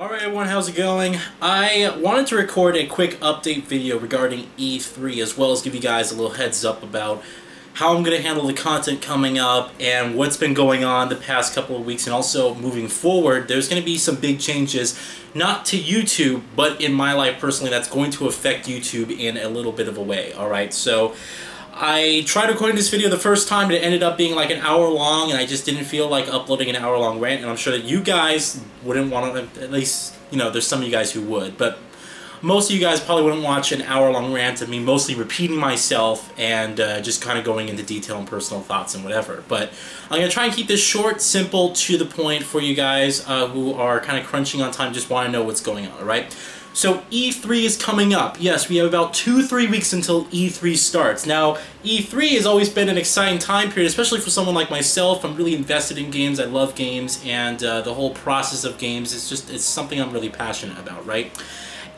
Alright everyone, how's it going? I wanted to record a quick update video regarding E3 as well as give you guys a little heads up about how I'm going to handle the content coming up and what's been going on the past couple of weeks, and also moving forward there's going to be some big changes, not to YouTube but in my life personally, that's going to affect YouTube in a little bit of a way. Alright, so I tried recording this video the first time, but it ended up being like an hour long, and I just didn't feel like uploading an hour-long rant, and I'm sure that you guys wouldn't want to, at least, you know, there's some of you guys who would, but most of you guys probably wouldn't watch an hour-long rant of me mostly repeating myself and just kind of going into detail and personal thoughts and whatever. But I'm going to try and keep this short, simple, to the point for you guys who are kind of crunching on time, just want to know what's going on, alright? So E3 is coming up. Yes, we have about 2-3 weeks until E3 starts. Now, E3 has always been an exciting time period, especially for someone like myself. I'm really invested in games, I love games, and the whole process of games is just, it's something I'm really passionate about, right?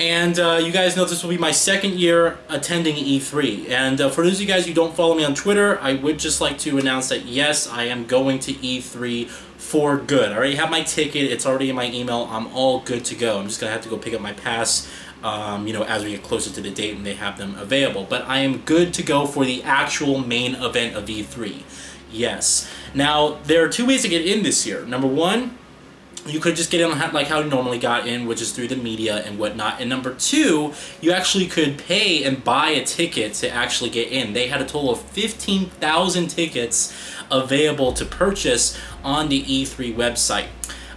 And you guys know this will be my second year attending E3. And for those of you guys who don't follow me on Twitter, I would just like to announce that yes, I am going to E3 for good. I already have my ticket, it's already in my email, I'm all good to go. I'm just going to have to go pick up my pass, you know, as we get closer to the date and they have them available. But I am good to go for the actual main event of E3. Yes. Now, there are two ways to get in this year. Number one, you could just get in like how you normally got in, which is through the media and whatnot. And number two, you actually could pay and buy a ticket to actually get in. They had a total of 15,000 tickets available to purchase on the E3 website.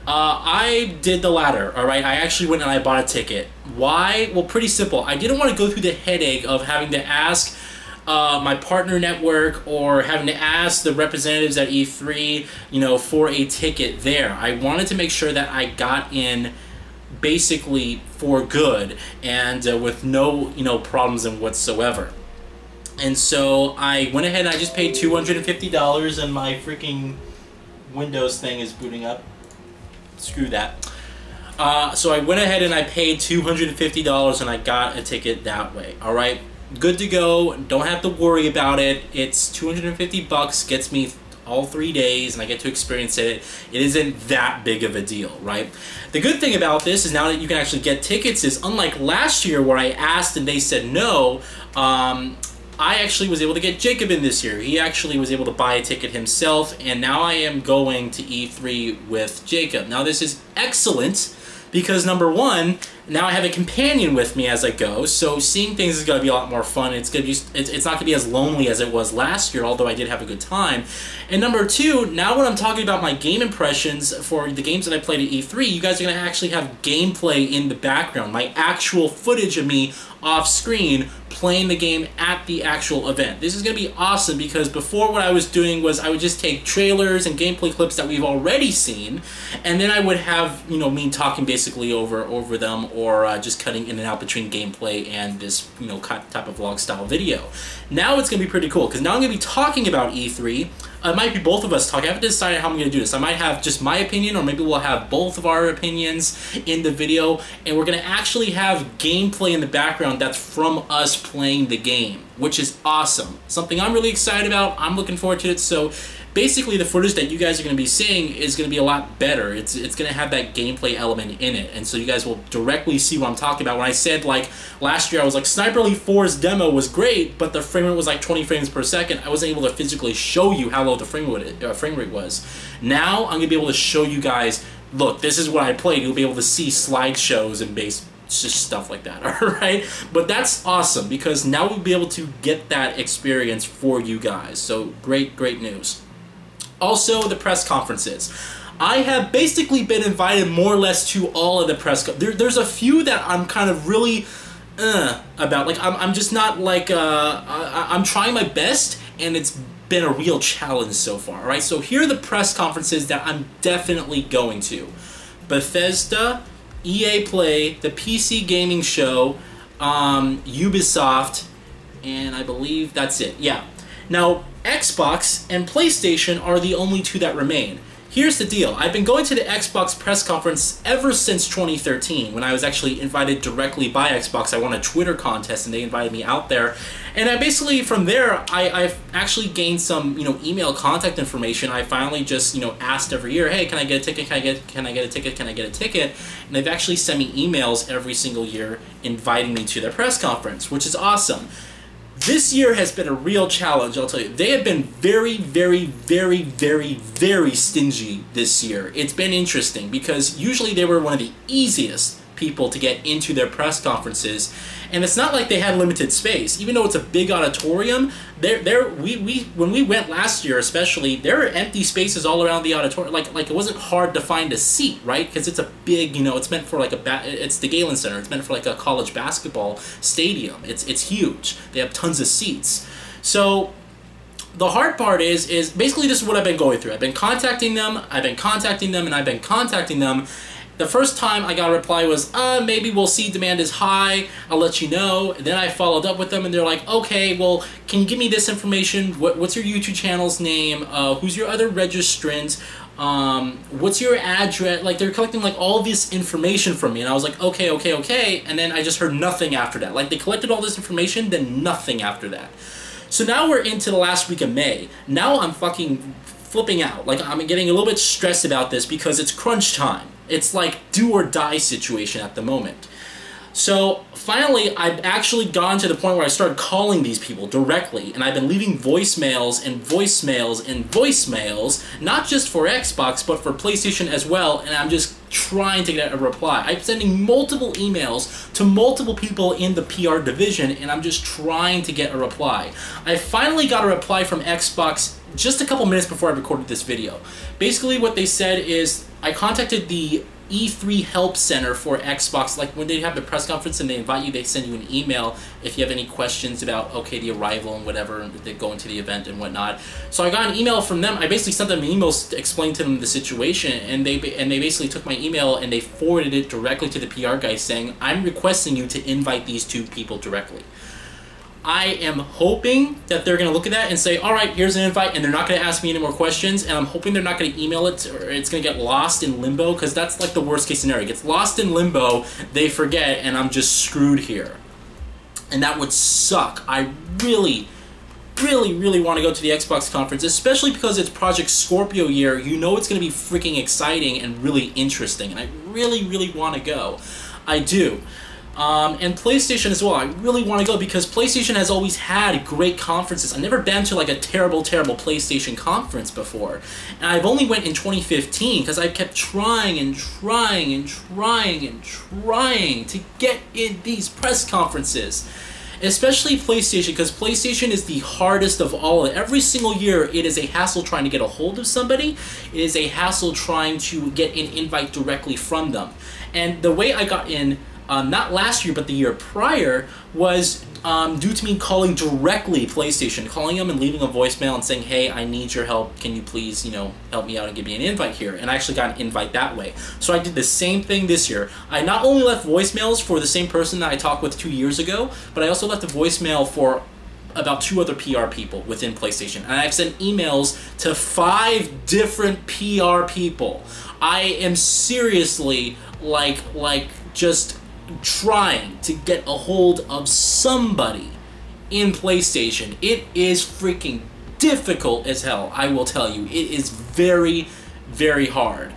I did the latter, alright? I actually went and I bought a ticket. Why? Well, pretty simple. I didn't want to go through the headache of having to ask my partner network or having to ask the representatives at E3, you know, for a ticket there. I wanted to make sure that I got in basically for good and with no, you know, problems in whatsoever. And so I went ahead and I just paid $250 and my freaking Windows thing is booting up. Screw that. So I went ahead and I paid $250 and I got a ticket that way. Alright? Good to go, don't have to worry about it. It's 250 bucks, gets me all 3 days, and I get to experience it. It isn't that big of a deal, right? The good thing about this is now that you can actually get tickets is, unlike last year where I asked and they said no, I actually was able to get Jacob in this year. He actually was able to buy a ticket himself, and now I am going to E3 with Jacob. Now this is excellent, because number one, now I have a companion with me as I go, so seeing things is going to be a lot more fun. It's going to be, it's not going to be as lonely as it was last year, although I did have a good time. And number two, now when I'm talking about my game impressions for the games that I played at E3, you guys are going to actually have gameplay in the background, my actual footage of me off screen playing the game at the actual event. This is going to be awesome, because before what I was doing was I would just take trailers and gameplay clips that we've already seen, and then I would have, you know, me talking basically over them, or just cutting in and out between gameplay and this, you know, type of vlog style video. Now it's going to be pretty cool, because now I'm going to be talking about E3. It might be both of us talking. I haven't decided how I'm going to do this. I might have just my opinion, or maybe we'll have both of our opinions in the video, and we're going to actually have gameplay in the background that's from us playing the game, which is awesome. Something I'm really excited about. I'm looking forward to it. So basically the footage that you guys are going to be seeing is going to be a lot better. It's going to have that gameplay element in it, and so you guys will directly see what I'm talking about. When I said, like, last year I was like, Sniper Elite 4's demo was great, but the frame rate was like 20 frames per second, I wasn't able to physically show you how low the frame rate was. Now I'm going to be able to show you guys, look, this is what I played. You'll be able to see slideshows and just stuff like that, alright? But that's awesome, because now we'll be able to get that experience for you guys. So great news. Also, the press conferences. I have basically been invited more or less to all of the press there's a few that I'm kind of really about. Like, I'm just not like, I'm trying my best, and it's been a real challenge so far, right? So here are the press conferences that I'm definitely going to. Bethesda, EA Play, the PC Gaming Show, Ubisoft, and I believe that's it. Yeah. Now, Xbox and PlayStation are the only two that remain. here's the deal. I've been going to the Xbox press conference ever since 2013, when I was actually invited directly by Xbox. I won a Twitter contest and they invited me out there. And I basically, from there, I've actually gained some, email contact information. I finally just, asked every year, hey, can I get a ticket? Can I get a ticket? Can I get a ticket? And they've actually sent me emails every single year inviting me to their press conference, which is awesome. This year has been a real challenge, I'll tell you. They have been very, very, very, very, very stingy this year. It's been interesting because usually they were one of the easiest people to get into their press conferences, and it's not like they had limited space. Even though it's a big auditorium, when we went last year especially, there were empty spaces all around the auditorium. Like it wasn't hard to find a seat, right? Because it's a big, it's meant for like it's the Galen Center. It's meant for like a college basketball stadium. It's huge. They have tons of seats. So the hard part is basically this is what I've been going through. I've been contacting them, and I've been contacting them. The first time I got a reply was, maybe we'll see, demand is high, I'll let you know. And then I followed up with them and they're like, okay, well, can you give me this information? What's your YouTube channel's name? Who's your other registrant? What's your address? Like, they're collecting like all this information from me. And I was like, okay. And then I just heard nothing after that. Like, they collected all this information, then nothing after that. So now we're into the last week of May. Now I'm fucking flipping out. Like, I'm getting a little bit stressed about this because it's crunch time. It's like do or die situation at the moment. So finally, I've actually gone to the point where I started calling these people directly, and I've been leaving voicemails and voicemails and voicemails, not just for Xbox, but for PlayStation as well, and I'm just trying to get a reply. I'm sending multiple emails to multiple people in the PR division, and I'm just trying to get a reply. I finally got a reply from Xbox just a couple minutes before I recorded this video. Basically what they said is, I contacted the E3 Help Center for Xbox. Like when they have the press conference and they invite you, they send you an email if you have any questions about, okay, the arrival and whatever, and they go into the event and whatnot. So I got an email from them. I basically sent them an email to explain to them the situation, and they basically took my email and they forwarded it directly to the PR guy saying, I'm requesting you to invite these two people directly. I am hoping that they're going to look at that and say, all right, here's an invite, and they're not going to ask me any more questions, and I'm hoping they're not going to email it, or it's going to get lost in limbo, because that's like the worst case scenario. It gets lost in limbo, they forget, and I'm just screwed here. And that would suck. I really, really, really want to go to the Xbox conference, especially because it's Project Scorpio year. You know it's going to be freaking exciting and really interesting, and I really, really want to go. I do. And PlayStation as well. I really want to go because PlayStation has always had great conferences. I've never been to like a terrible, terrible PlayStation conference before. And I've only went in 2015 because I kept trying and trying and trying and trying to get in these press conferences. Especially PlayStation, because PlayStation is the hardest of all. Every single year, it is a hassle trying to get a hold of somebody. It is a hassle trying to get an invite directly from them. And the way I got in, not last year, but the year prior, was due to me calling directly PlayStation, calling them and leaving a voicemail and saying, hey, I need your help. Can you please, help me out and give me an invite here? And I actually got an invite that way. So I did the same thing this year. I not only left voicemails for the same person that I talked with 2 years ago, but I also left a voicemail for about 2 other PR people within PlayStation. And I've sent emails to 5 different PR people. I am seriously, just trying to get a hold of somebody in PlayStation. It is freaking difficult as hell, I will tell you. It is very, very hard.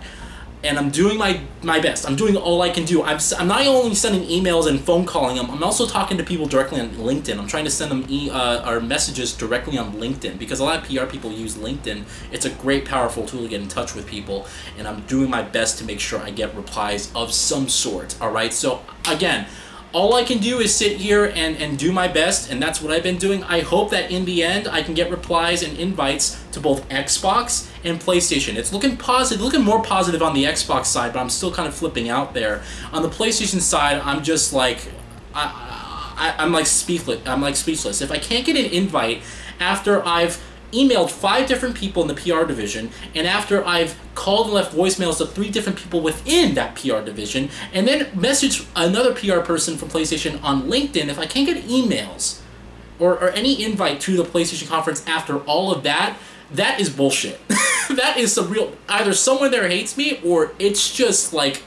And I'm doing my best. I'm doing all I can do. I'm not only sending emails and phone calling them, I'm also talking to people directly on LinkedIn. I'm trying to send them our messages directly on LinkedIn, because a lot of PR people use LinkedIn. It's a great, powerful tool to get in touch with people, and I'm doing my best to make sure I get replies of some sort, alright? So, again, all I can do is sit here and do my best, and that's what I've been doing. I hope that in the end I can get replies and invites to both Xbox and PlayStation. It's looking positive, looking more positive on the Xbox side, but I'm still kind of flipping out there. On the PlayStation side, I'm just like, I'm like speechless. If I can't get an invite after I've emailed 5 different people in the PR division, and after I've called and left voicemails to 3 different people within that PR division, and then messaged another PR person from PlayStation on LinkedIn, if I can't get emails or any invite to the PlayStation conference after all of that, that is bullshit. that is some real, either someone there hates me, or it's just like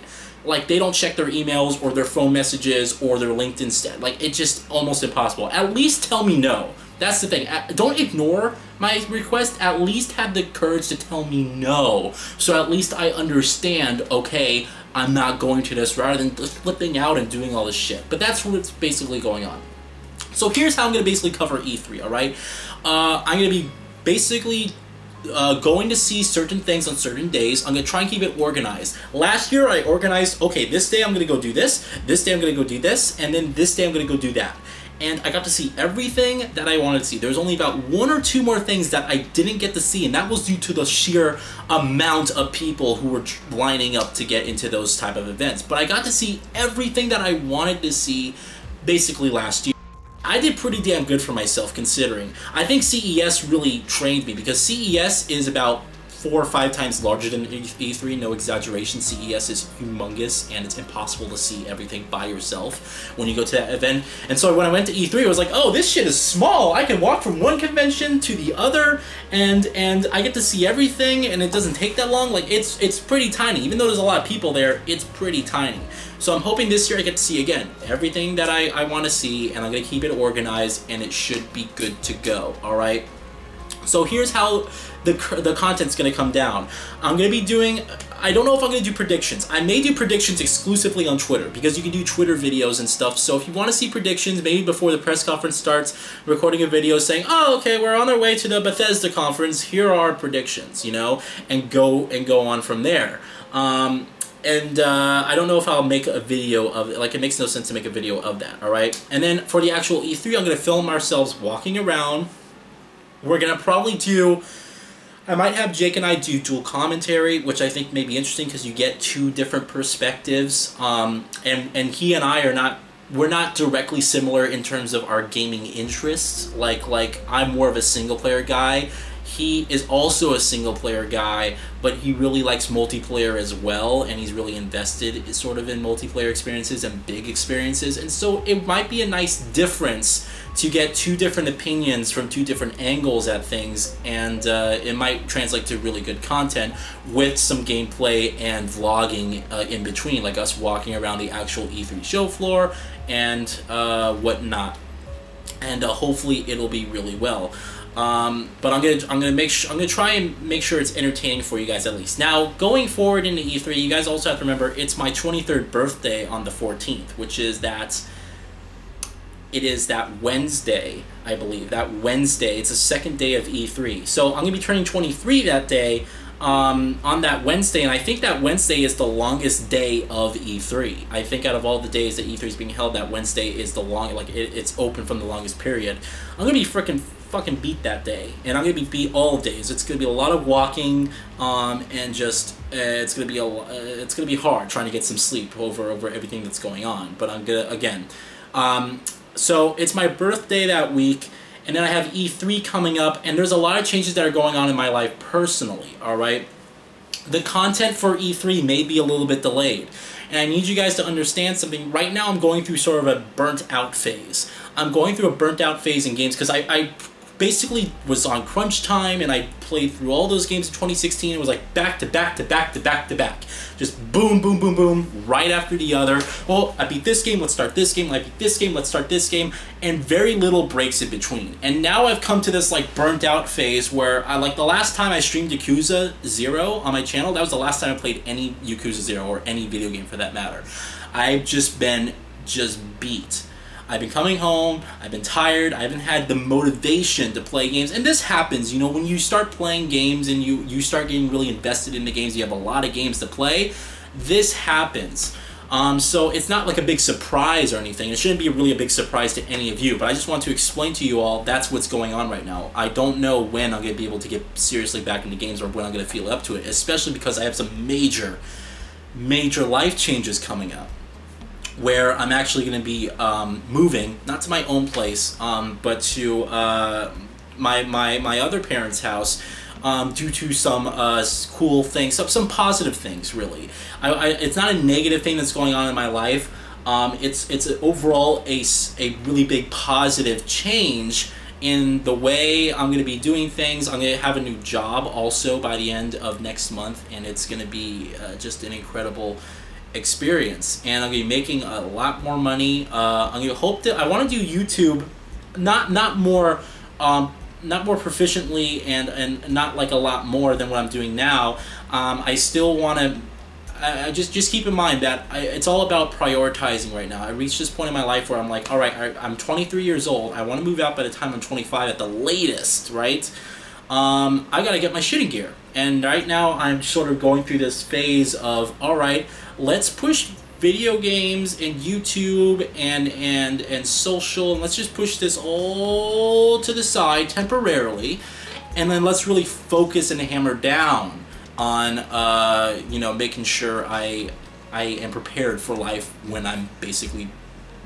they don't check their emails or their phone messages or their LinkedIn stat. Like, it's just almost impossible. At least tell me no. That's the thing. Don't ignore my request. At least have the courage to tell me no. So at least I understand, okay, I'm not going to this, rather than just flipping out and doing all this shit. But that's what's basically going on. So here's how I'm going to basically cover E3, alright? I'm going to be basically going to see certain things on certain days. I'm going to try and keep it organized. Last year I organized, okay, this day I'm going to go do this day I'm going to go do this, and then this day I'm going to go do that. And I got to see everything that I wanted to see. There was only about 1 or 2 more things that I didn't get to see, and that was due to the sheer amount of people who were lining up to get into those type of events. But I got to see everything that I wanted to see basically last year. I did pretty damn good for myself, considering. I think CES really trained me, because CES is about 4 or 5 times larger than E3, no exaggeration. CES is humongous, and it's impossible to see everything by yourself when you go to that event. And so when I went to E3, I was like, oh, this shit is small. I can walk from one convention to the other, and I get to see everything, and it doesn't take that long. Like, it's pretty tiny. Even though there's a lot of people there, it's pretty tiny. So I'm hoping this year I get to see, again, everything that I want to see, and I'm going to keep it organized, and it should be good to go, alright? So here's how the content's going to come down. I'm going to be doing, I don't know if I'm going to do predictions. I may do predictions exclusively on Twitter, because you can do Twitter videos and stuff. So if you want to see predictions, maybe before the press conference starts, recording a video saying, oh, okay, we're on our way to the Bethesda conference, here are our predictions, you know, and go on from there. I don't know if I'll make a video of it. Like, it makes no sense to make a video of that, alright? And then for the actual E3, I'm going to film ourselves walking around. We're going to probably do, I might have Jake and I do dual commentary, which I think may be interesting, because you get 2 different perspectives. And he and I are not, we're not directly similar in terms of our gaming interests. Like I'm more of a single player guy. He is also a single-player guy, but he really likes multiplayer as well, and he's really invested sort of in multiplayer experiences and big experiences, and so it might be a nice difference to get 2 different opinions from 2 different angles at things, and it might translate to really good content with some gameplay and vlogging in between, like us walking around the actual E3 show floor and whatnot, and hopefully it'll be really well. But I'm gonna try and make sure it's entertaining for you guys at least. Now, going forward into E3, you guys also have to remember it's my 23rd birthday on the 14th, which is that Wednesday, I believe. That Wednesday, it's the second day of E3. So I'm gonna be turning 23 that day. On that Wednesday, and I think that Wednesday is the longest day of E3. I think out of all the days that E3 is being held, that Wednesday is the it's open from the longest period. I'm gonna be fucking beat that day, and I'm gonna be beat all days. It's gonna be a lot of walking, and just it's gonna be hard trying to get some sleep over everything that's going on. But I'm gonna, again, so it's my birthday that week. And then I have E3 coming up, and there's a lot of changes that are going on in my life personally, alright? The content for E3 may be a little bit delayed. And I need you guys to understand something. Right now I'm going through sort of a burnt out phase. I'm going through a burnt out phase in games because I basically was on crunch time, and I played through all those games in 2016. It was like back to back to back to back to back. Just boom, boom, boom, boom, right after the other. Well, I beat this game, let's start this game. I beat this game, let's start this game. And very little breaks in between. And now I've come to this like burnt out phase where the last time I streamed Yakuza 0 on my channel, that was the last time I played any Yakuza 0 or any video game for that matter. I've just been beat. I've been coming home, I've been tired, I haven't had the motivation to play games, and this happens, you know, when you start playing games and you start getting really invested in the games, you have a lot of games to play, this happens. So it's not like a big surprise or anything. It shouldn't be really a big surprise to any of you, but I just want to explain to you all that's what's going on right now. I don't know when I'm going to be able to get seriously back into games or when I'm going to feel up to it, especially because I have some major life changes coming up, where I'm actually going to be moving, not to my own place, but to my other parents' house, due to some cool things, some positive things, really. It's not a negative thing that's going on in my life. It's overall a really big positive change in the way I'm going to be doing things. I'm going to have a new job also by the end of next month, and it's going to be just an incredible experience, and I'm going to be making a lot more money. I'm going to hope that I want to do YouTube not more proficiently and not like a lot more than what I'm doing now. I still want to just keep in mind that it's all about prioritizing right now. I reached this point in my life where I'm like, all right, I'm 23 years old. I want to move out by the time I'm 25 at the latest, right? I got to get my shit in gear. And right now I'm sort of going through this phase of, all right, let's push video games and YouTube and social, and let's just push this all to the side temporarily, and then let's really focus and hammer down on you know, making sure I am prepared for life when I'm basically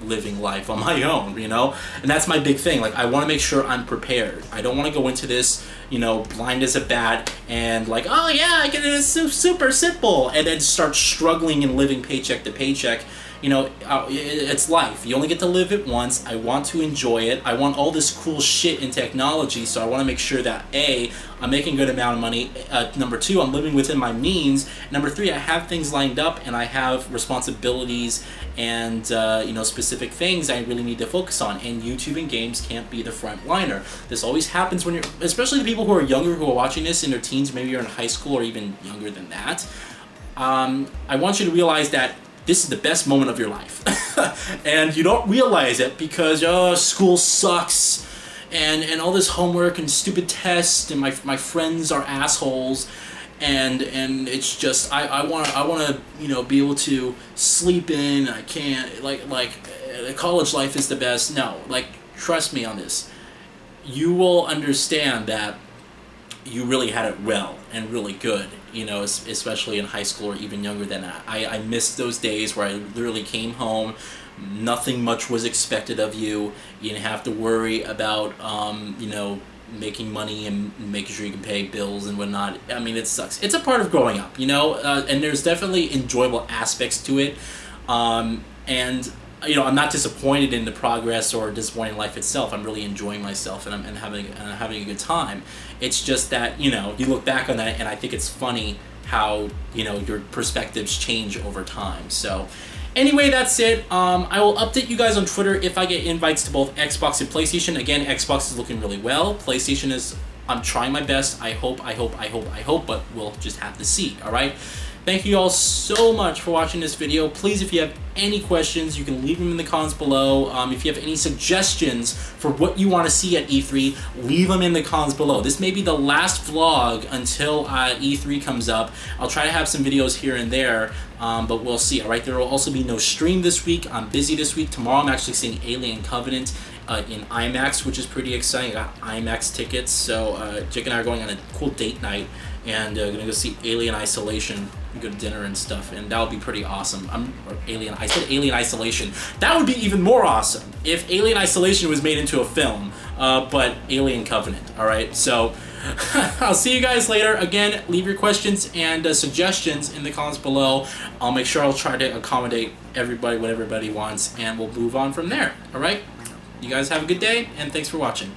living life on my own, you know? And that's my big thing. Like, I want to make sure I'm prepared. I don't want to go into this, you know, blind as a bat and like, oh yeah, I get it, it's super simple, and then start struggling and living paycheck to paycheck. You know, it's life. You only get to live it once. I want to enjoy it. I want all this cool shit in technology, so I want to make sure that A, I'm making a good amount of money. Number two, I'm living within my means. Number three, I have things lined up and I have responsibilities and you know, specific things I really need to focus on. And YouTube and games can't be the front liner. This always happens when you're, especially the people who are younger, who are watching this in their teens, maybe you're in high school or even younger than that. I want you to realize that this is the best moment of your life. And you don't realize it because, oh, school sucks, and all this homework and stupid tests, and my friends are assholes, and it's just, I want to, you know, be able to sleep in. I can't, like college life is the best. No, like, trust me on this. You will understand that you really had it well and really good, you know, especially in high school or even younger than that. I missed those days where I literally came home, nothing much was expected of you. You didn't have to worry about, you know, making money and making sure you can pay bills and whatnot. I mean, it sucks. It's a part of growing up, you know, and there's definitely enjoyable aspects to it. And you know, I'm not disappointed in the progress or disappointed in life itself. I'm really enjoying myself, and I'm having a good time. It's just that, you know, you look back on that, and I think it's funny how, you know, your perspectives change over time. So anyway, that's it. I will update you guys on Twitter if I get invites to both Xbox and PlayStation. Again, Xbox is looking really well. PlayStation is, I'm trying my best. I hope, but we'll just have to see, all right? Thank you all so much for watching this video. Please, if you have any questions, you can leave them in the comments below. If you have any suggestions for what you want to see at E3, leave them in the comments below. This may be the last vlog until E3 comes up. I'll try to have some videos here and there, but we'll see, all right? There will also be no stream this week. I'm busy this week. Tomorrow I'm actually seeing Alien Covenant in IMAX, which is pretty exciting. I got IMAX tickets, so Jake and I are going on a cool date night, and gonna go see Alien Isolation, go to dinner and stuff, and that would be pretty awesome. I said Alien Isolation. That would be even more awesome if Alien Isolation was made into a film, but Alien Covenant, alright? So, I'll see you guys later. Again, leave your questions and suggestions in the comments below. I'll make sure I'll try to accommodate everybody, what everybody wants, and we'll move on from there, alright? You guys have a good day, and thanks for watching.